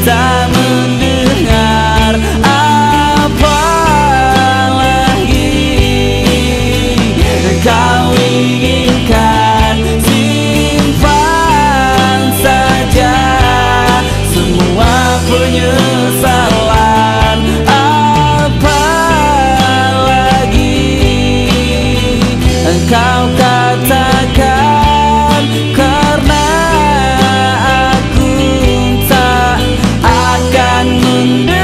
tak mendengar apa lagi kau inginkan. Simpan saja semua penyesalan. Apa lagi kau katakan, karena aku tak akan mendengar.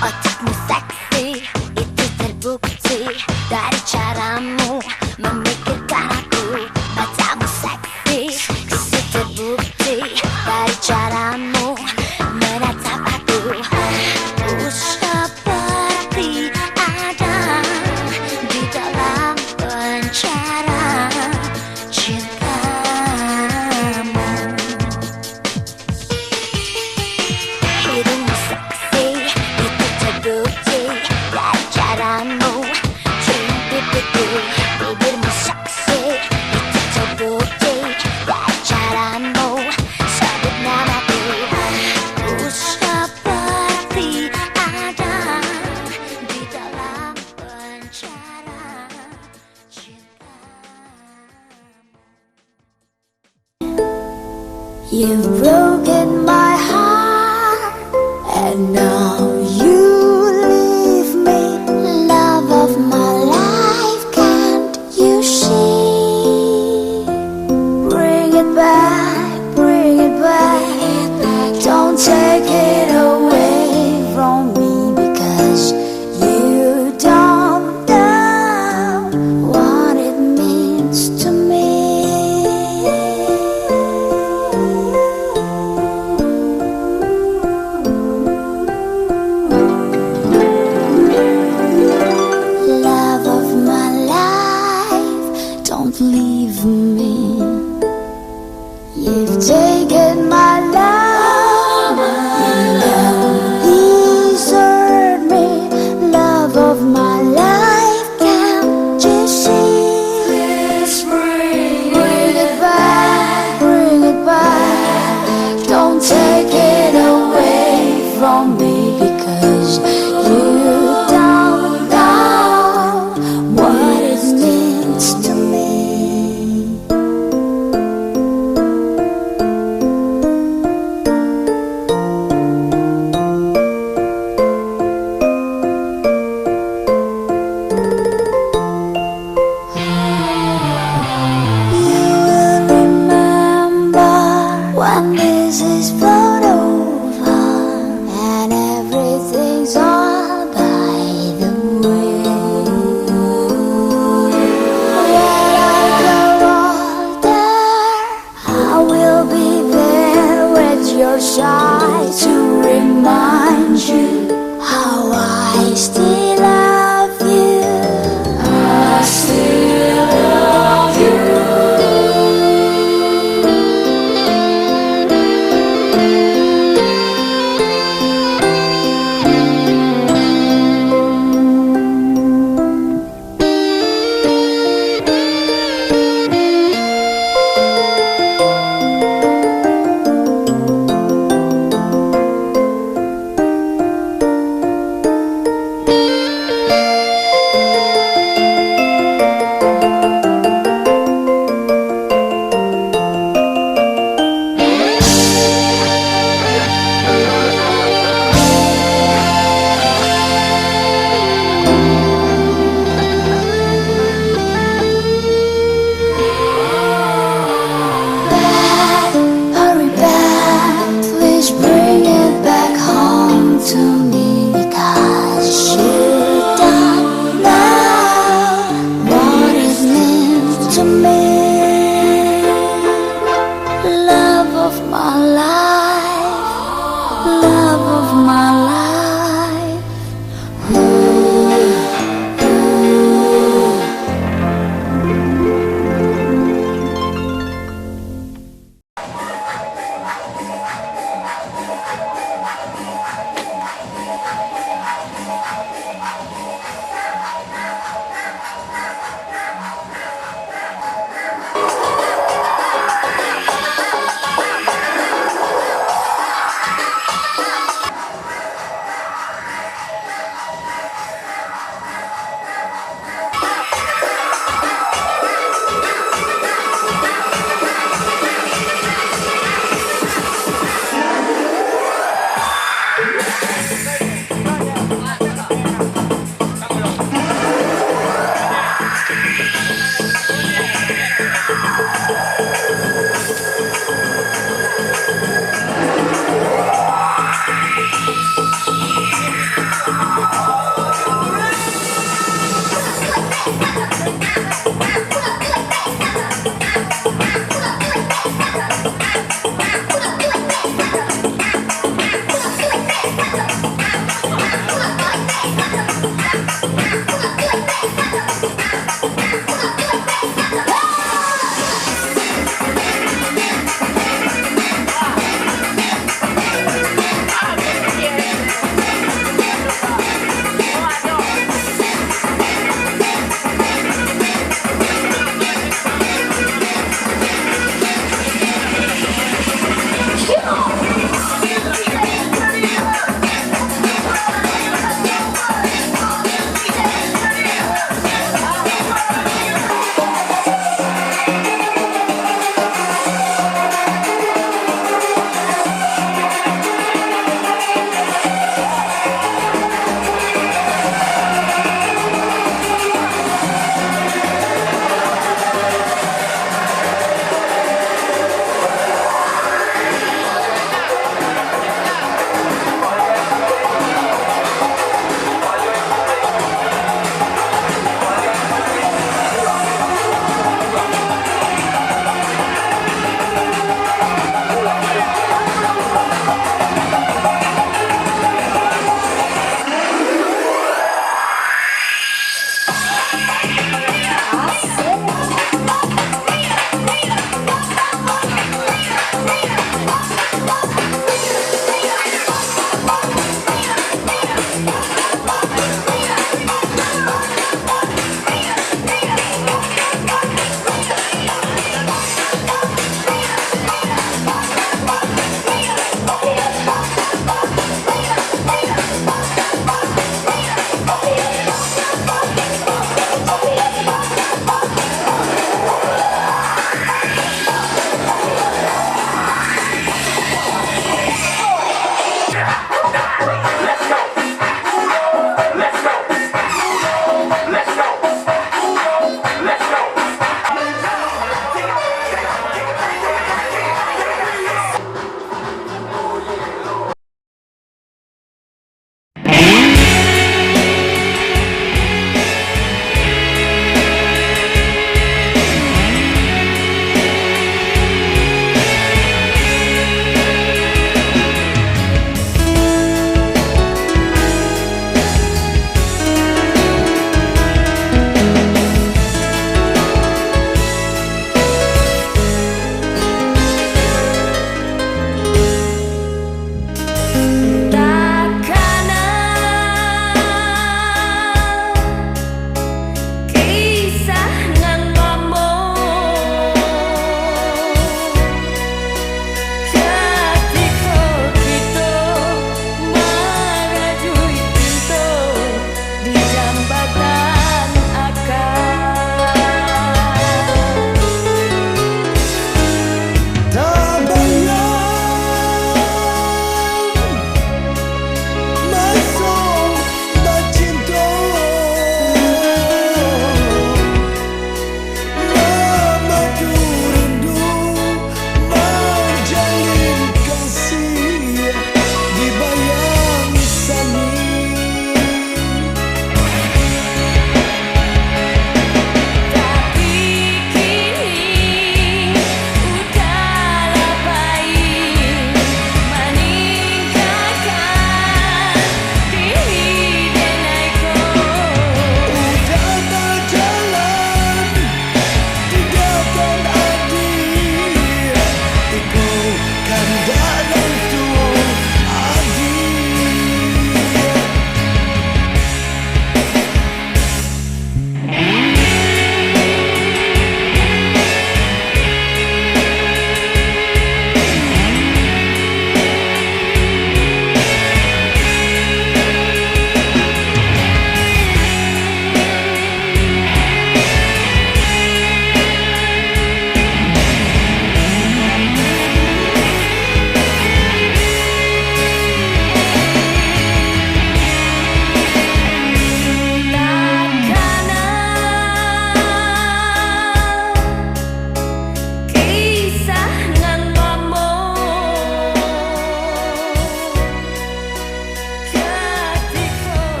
Otakmu seksi, itu terbukti dari caramu memikirkan aku. Matamu seksi, itu terbukti dari caramu menatap aku. Ku seperti ada di dalam penjara cintamu. Hidungmu seksi, itu terbukti dari caramu cium pipiku. Bibirmu seksi, itu terbukti dari caramu sebut namaku. Ku seperti ada di dalam penjara cintamu. You've broken my heart, and now you leave me. Love of my life, can't you see? Bring it back, bring it back. Don't take it away from me, because you don't know what it means to me. Love of my life, don't leave me. You've taken my love, and please hurt me. Love of my life, can't you see? Please bring it back, bring it back. Don't take it away from me, because you don't know what it means to me. man, love of my life, love of my life.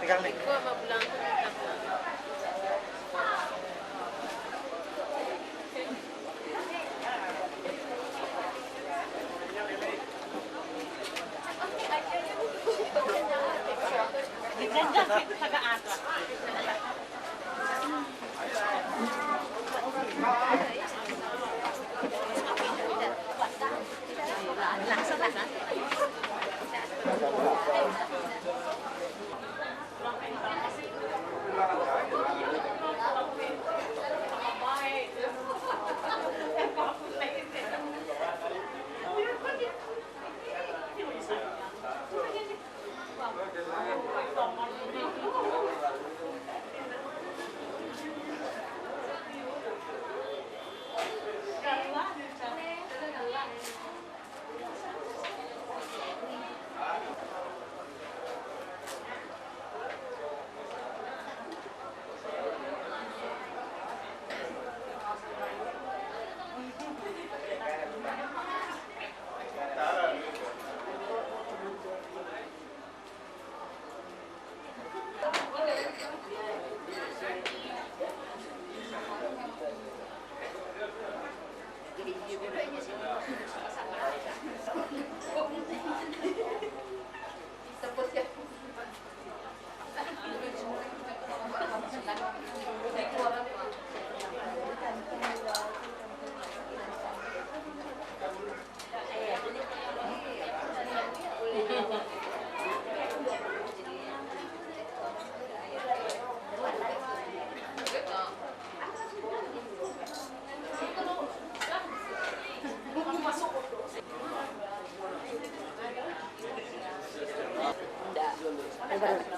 Pegang nih.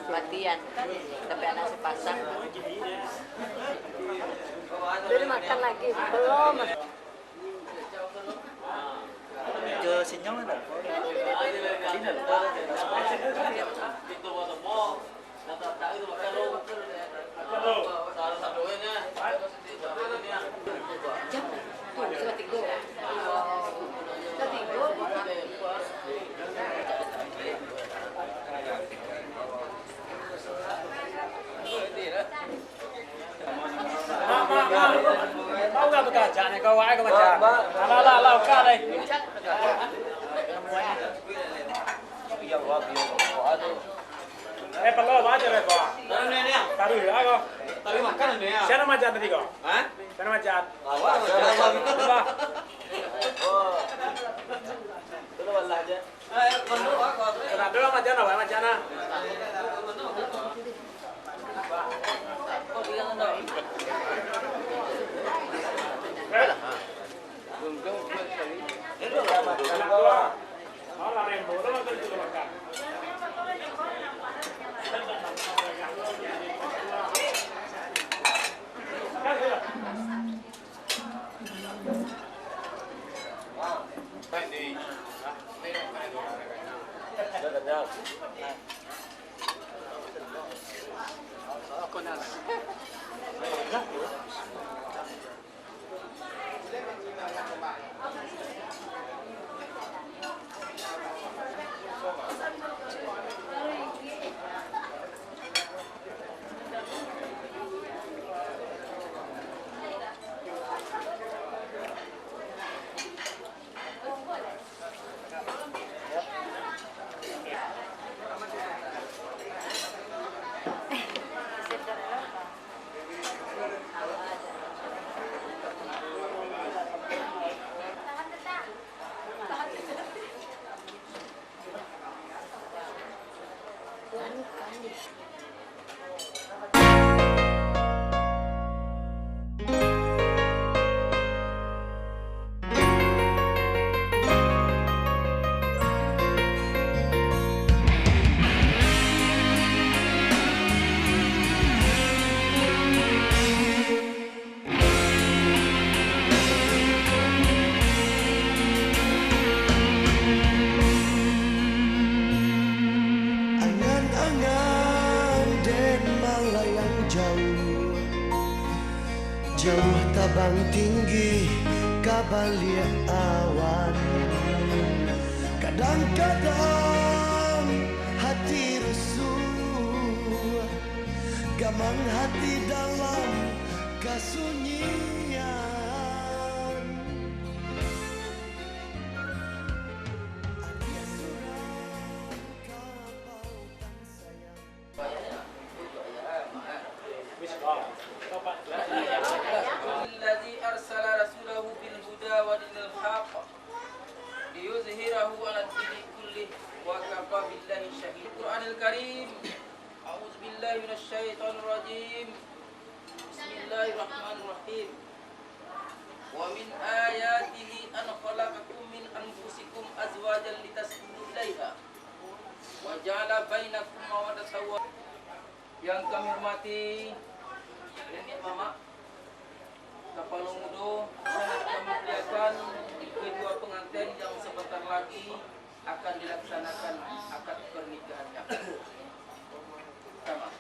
Latihan, tapi anak sepasang. Udah makan lagi? Belum. Ke Sinyong ada. Kau nggak bekerja nih, kau wae kau baca. Lah, kau đây. Perlu apa aja deh kau? Taruh ya kau. Tapi makan ini ya. Siapa macam tadi kau? Hah? Siapa macam? Awak. Oh. Dulu walah aja. Perlu aku. Kenapa dulu macam apa macam mana? Jauh tabang tinggi kabalia awan, kadang-kadang hati rusuh Ancaman hati dalam kesunyian. Arti surat kapal tan sayang. الذي أرسل رسوله بالهدى ودين الحق ليظهره على الدين كله وكفى بالله شهيدا. القرآن الكريم. أعوذ بالله من الشيطان الرجيم. بسم الله الرحمن الرحيم. ومن آياته أن خلقكم من أنفسكم أزواجا لتسكنوا إليها وجعل بينكم مودة ورحمة. Yang kami hormati Nenek Mama Kapal Mudo, sangat kami muliakan kedua pengantin yang sebentar lagi akan dilaksanakan akad pernikahannya. Pertama,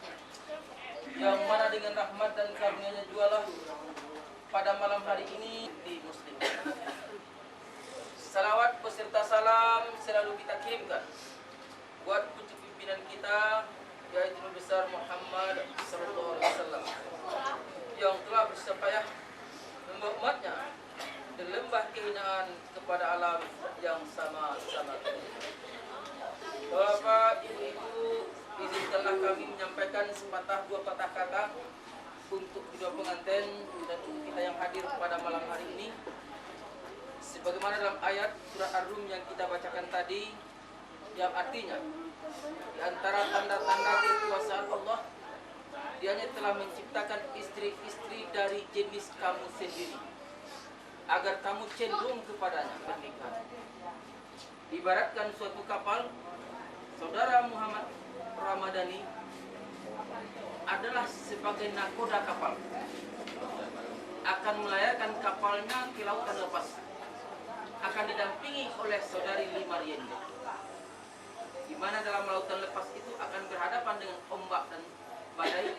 yang mana dengan rahmat dan karunia-Nya jualah pada malam hari ini di Muslim. Salawat beserta salam selalu kita kirimkan buat pucuk pimpinan kita, yaitu Nabi besar Muhammad sallallahu alaihi wasallam, yang telah bersusah payah membawa umatnya dari lembah kehinaan kepada alam yang sama-sama. Bapak, Ibu-ibu, izinkanlah kami menyampaikan sepatah dua patah kata untuk kedua pengantin dan untuk kita yang hadir pada malam hari ini. Sebagaimana dalam ayat surat Ar-Rum yang kita bacakan tadi, yang artinya di antara tanda-tanda kekuasaan Allah, Dianya telah menciptakan istri-istri dari jenis kamu sendiri agar kamu cenderung kepadanya pernikahan. Ibaratkan suatu kapal, saudara Muhammad Ramadhani adalah sebagai nakoda kapal, akan melayarkan kapalnya ke lautan lepas, akan didampingi oleh saudari Limaryendi, di mana dalam lautan lepas itu akan berhadapan dengan ombak dan badai,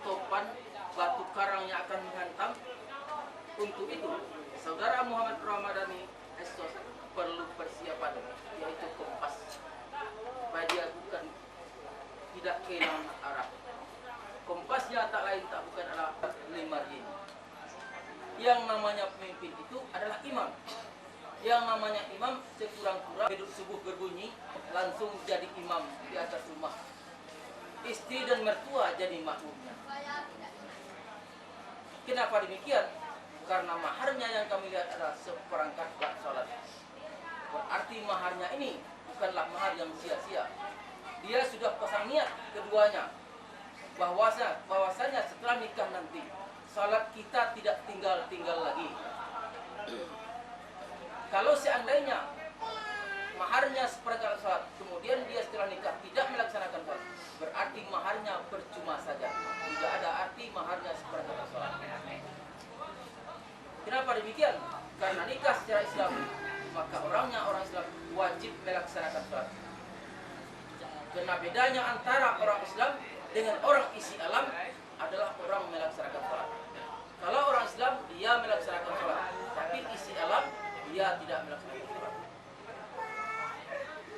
topan, batu karang yang akan menghantam. Untuk itu, saudara Muhammad Ramadhani Estos perlu persiapan, yaitu kompas, supaya dia bukan tidak kehilangan arah. Kompasnya tak lain tak bukan adalah Limaryendi. Yang namanya pemimpin itu adalah imam. Yang namanya imam sekurang-kurang hidup subuh berbunyi langsung jadi imam di atas rumah. Istri dan mertua jadi makmumnya. Kenapa demikian? Karena maharnya yang kami lihat adalah seperangkat bak salat. Berarti maharnya ini bukanlah mahar yang sia-sia. Dia sudah pasang niat keduanya bahwasanya setelah nikah nanti salat kita tidak tinggal lagi. Kalau seandainya maharnya seperangkat salat, kemudian dia setelah nikah tidak melaksanakan salat, berarti maharnya percuma saja. Tidak ada arti maharnya seperangkat salat. Kenapa demikian? Karena nikah secara Islam, maka orang Islam wajib melaksanakan salat. Karena bedanya antara orang Islam dengan orang isi alam adalah orang melaksanakan salat. Kalau orang Islam dia melaksanakan salat, tapi isi alam dia tidak melaksanakan salat.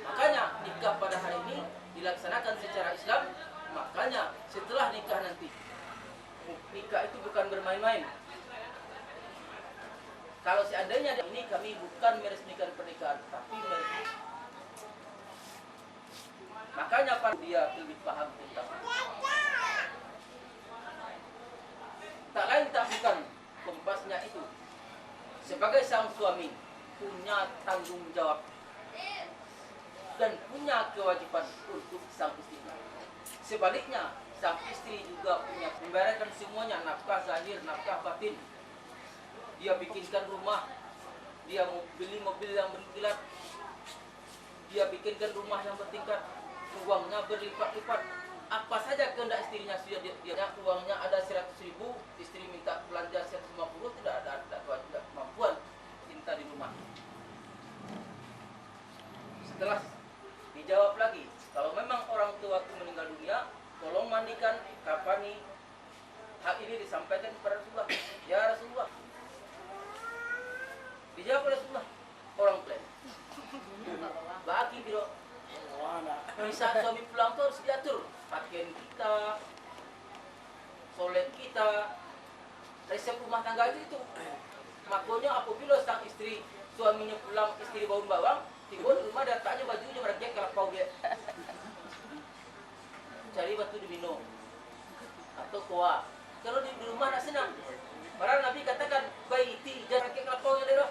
Makanya nikah pada hari ini dilaksanakan secara Islam. Makanya setelah nikah nanti, nikah itu bukan bermain-main. Kalau seandainya ini kami bukan meresmikan pernikahan, tapi meresmikan. Makanya dia lebih paham tentang tak lain tak bukan kompasnya itu sebagai sang suami punya tanggung jawab dan punya kewajiban untuk sang istri. Sebaliknya sang istri juga punya membayarkan semuanya, nafkah zahir, nafkah batin. Dia bikinkan rumah, dia mau beli mobil yang berkilat, dia bikinkan rumah yang bertingkat, uangnya berlipat-lipat. Apa saja kehendak istrinya sudah dia uangnya ada 100.000, istri minta belanja 150, tidak ada kemampuan cinta di rumah. Setelah dijawab lagi, kalau memang orang tua itu meninggal dunia, tolong mandikan, kafani. Hal ini disampaikan kepada Rasulullah. Ya Rasulullah, dijawab oleh Rasulullah, orang plan. Bagi biro. Di saat suami pulang itu harus diatur pakaian kita, soleh kita. Resep rumah tangga itu. Makanya apabila sang istri, suaminya pulang, istri bau bawang, tiba di rumah datanya bajunya mereka kelapau dia. Cari batu diminum atau kuah. Kalau di rumah nak senang. Padahal Nabi katakan baiti jangan pakai kelapau yang dia.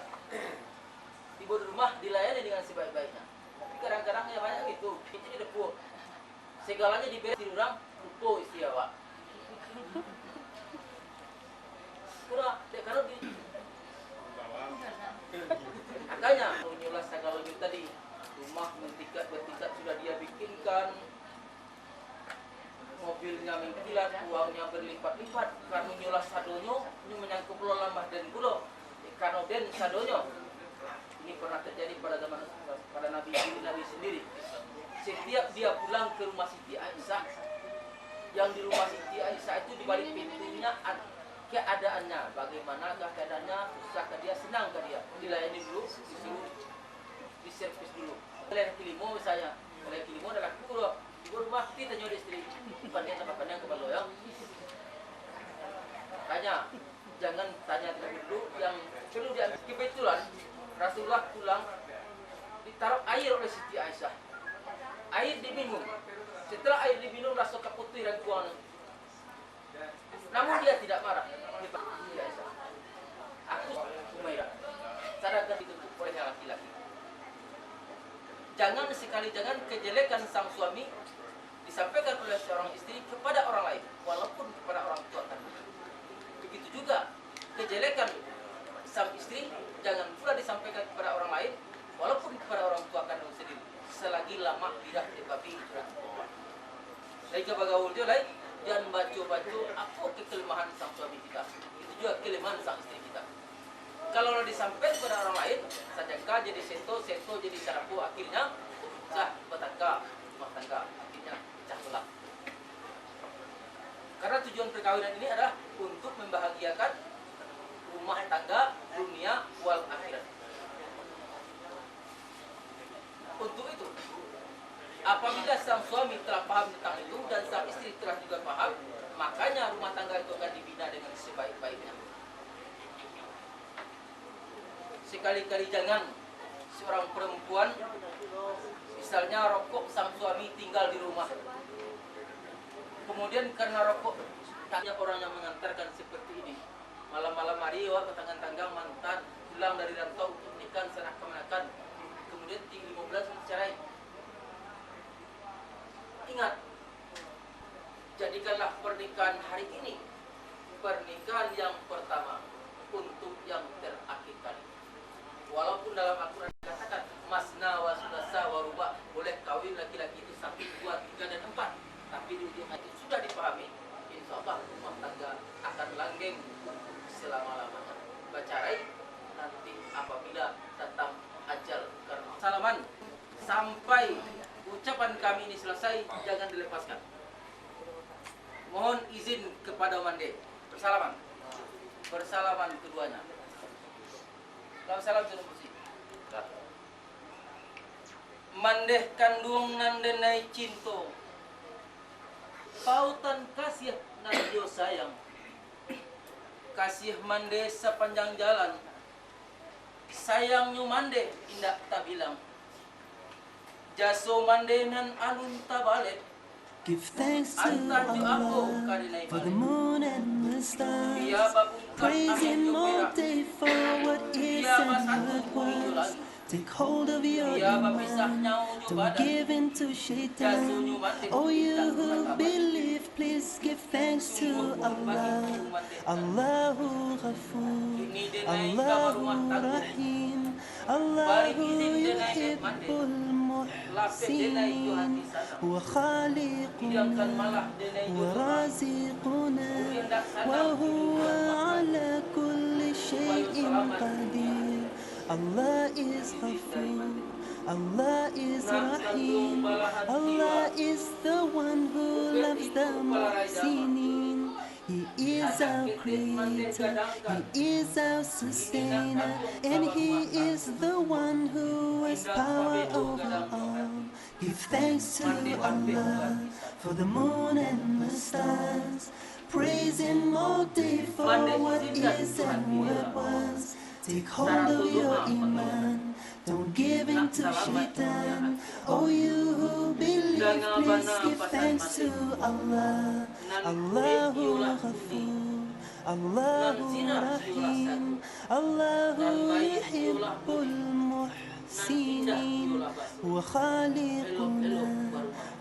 Tiba di rumah dilayani dengan sebaik-baiknya. Tapi kadang-kadang ya banyak gitu. Itu di depo. Segalanya diberi di orang, lupa istri awak. Kalau di makanya menyulas segala itu tadi rumah bertingkat sudah dia bikinkan, mobilnya mengkilat, uangnya berlipat-lipat karena menyulas sadonyo ini menyangkut lamah dan gulo karena den sadonyo ini pernah terjadi pada zaman pada Nabi sendiri. Setiap dia pulang ke rumah Siti Aisyah, yang di rumah Siti Aisyah itu di balik pintunya keadaannya, bagaimanakah keadaannya, susahkah dia, senangkah dia, dilayani dulu, disuruh diservis dulu. Oleh kilimo misalnya, oleh kilimo adalah kulo, di rumah kita tanya istri, pandai apa pandai ke baloyang. Tanya, jangan tanya terlebih dulu, yang perlu diambil kebetulan Rasulullah pulang, ditaruh air oleh Siti Aisyah, air diminum. Setelah air diminum, Rasul keputih dan buang. Namun dia tidak marah. Aku Umairah, sadarkan ditutup oleh laki-laki. Jangan kejelekan sang suami disampaikan oleh seorang istri kepada orang lain, walaupun kepada orang tua kan. Begitu juga kejelekan sang istri jangan pula disampaikan kepada orang lain, walaupun kepada orang tua kandung sendiri. Selagi lama tidak dibabi surat. Dari kebagaul dia lain. Jangan baca-baca apa kelemahan sang suami kita. Itu juga kelemahan sang istri kita. Kalau disampaikan kepada orang lain, sajaka jadi seto jadi sarapu, akhirnya pecah rumah tangga, akhirnya pecah belah. Karena tujuan perkawinan ini adalah untuk membahagiakan rumah tangga dunia wal akhirat. Untuk itu, apabila sang suami telah paham tentang itu dan sang istri telah juga paham, makanya rumah tangga itu akan dibina dengan sebaik-baiknya. Sekali-kali jangan seorang perempuan, misalnya rokok sang suami tinggal di rumah, kemudian karena rokok tanya orang yang mengantarkan seperti ini, malam-malam hari ke tanggang-tanggang mantan pulang dari rantau untuk nikah sana kemanakan, kemudian tinggal 15 mencerai. Ingat, jadikanlah pernikahan hari ini pernikahan yang pertama untuk yang terakhir kali. Walaupun dalam Al-Quran dikatakan masna wa sulasa wa ruba, boleh kawin laki-laki itu 1, 2, 3 dan 4, tapi di ujung itu sudah dipahami, insya Allah rumah tangga akan langgeng selama-lamanya. Bacarai nanti apabila datang ajal karena salaman sampai ucapan kami ini selesai, jangan dilepaskan. Mohon izin kepada mande bersalaman keduanya. Salam suruh bersih. Mandeh kandung nandenai cinto, pautan kasih nandio sayang, kasih mande sepanjang jalan, sayangnya mande indah tak bilang. Jaso mandenan alun tabalet. Give thanks to Allah for the moon and the stars. Praise Him all day for what is and what was. Take hold of your iman, don't give in to shaitan. Oh, you who believe, please give thanks to Allah. Allahu Ghafur, Allahu Rahim, Allahu yuhibbul muhsinin, wa khaliquna wa raziquna, wa huwa ala kulli shay'in qadir. Allah is Ghafur, Allah is Rahim, Allah is the one who loves the Muhsinin. He is our creator, He is our sustainer, and He is the one who has power over all. Give thanks to Allah for the moon and the stars. Praise praising all day for what is and what was. Take hold of your iman, don't give in to shaitan. Oh, you who believe, please give thanks to Allah. Allahu Ghafur, Allahu Rahim, Allahu yuhibbul muhsinin. Huwa khaliquna,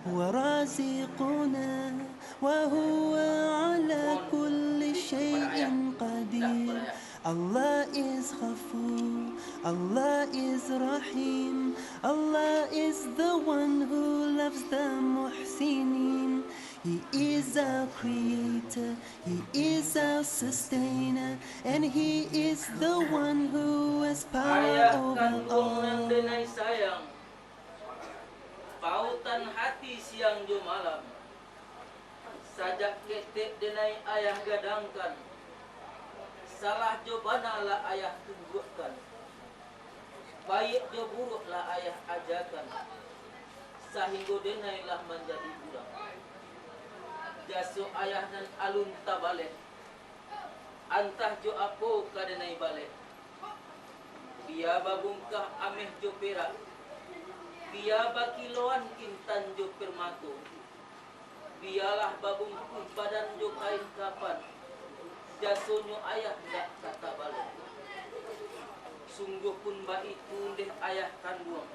huwa raziquna, wa huwa ala kulli shay'in qadir. Allah is Ghafur, Allah is Rahim, Allah is the one who loves the Muhsinin. He is our creator, He is our sustainer, and He is the one who has power over all. Denai sayang, pautan hati siang jo malam, sajak ketek denai ayah gadangkan, salah jo banalah ayah tunjukkan, baik jo buruklah ayah ajarkan, sehingga denailah menjadi budak. Jaso ayah dan alun tabalik, antah jo apo kadenai balik. Biya babungkah ameh jo perak, biya bakiloan kintan jo permato, biyalah babungkuh badan jo kain kapan, jasonyo ayah dak kata balik. Sungguh pun ba itu deh ayah kandung,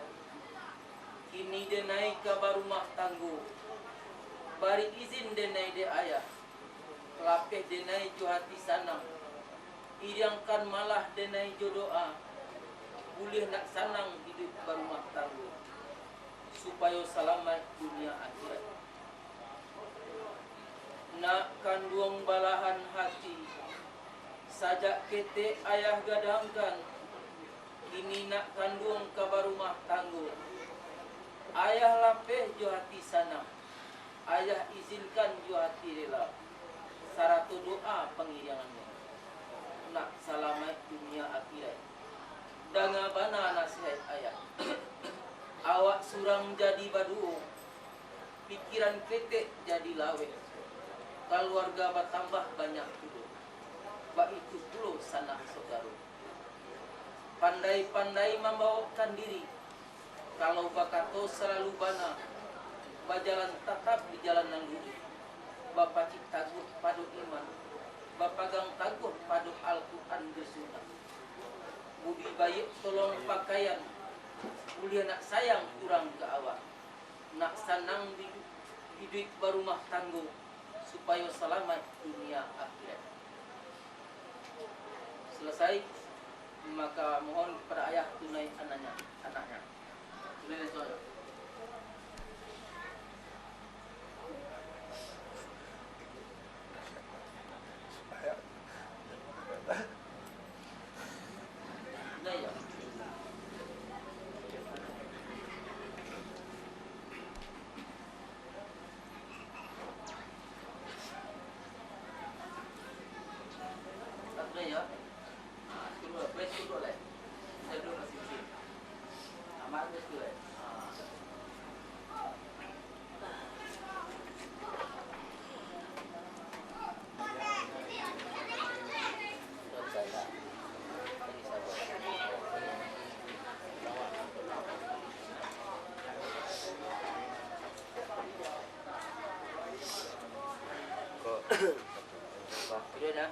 kini denai kabar rumah tangguh. Bari izin denai de ayah, lapeh denai jo hati sanang, idangkan malah denai jo doa, boleh nak sanang hidup berumah tangga, supaya selamat dunia akhirat. Nak kandung balahan hati, sajak kete ayah gadangkan, kini nak kandung kabar rumah tangga. Ayah lapeh jo hati sanang, ayah izinkan jo hati rela, saratu doa pengirangannya, nak selamat dunia akhirat. Danga bana nasihat ayah, awak surang jadi badu, pikiran ketek jadi lawe, keluarga bertambah banyak dulu, bak itu puluh sanak saudara. Pandai-pandai membawakan diri, kalau bakato selalu bana, bajalan tetap di jalan yang lurus. Bapak cik taguh padu iman, bapagang taguh padu Al-Quran bersunnah. Budi baik tolong pakaian, mulia nak sayang kurang ke awak, nak sanang hidup berumah tangguh, supaya selamat dunia akhirat. Selesai, maka mohon kepada ayah tunai anaknya. Tunai soalnya. Sudah dah.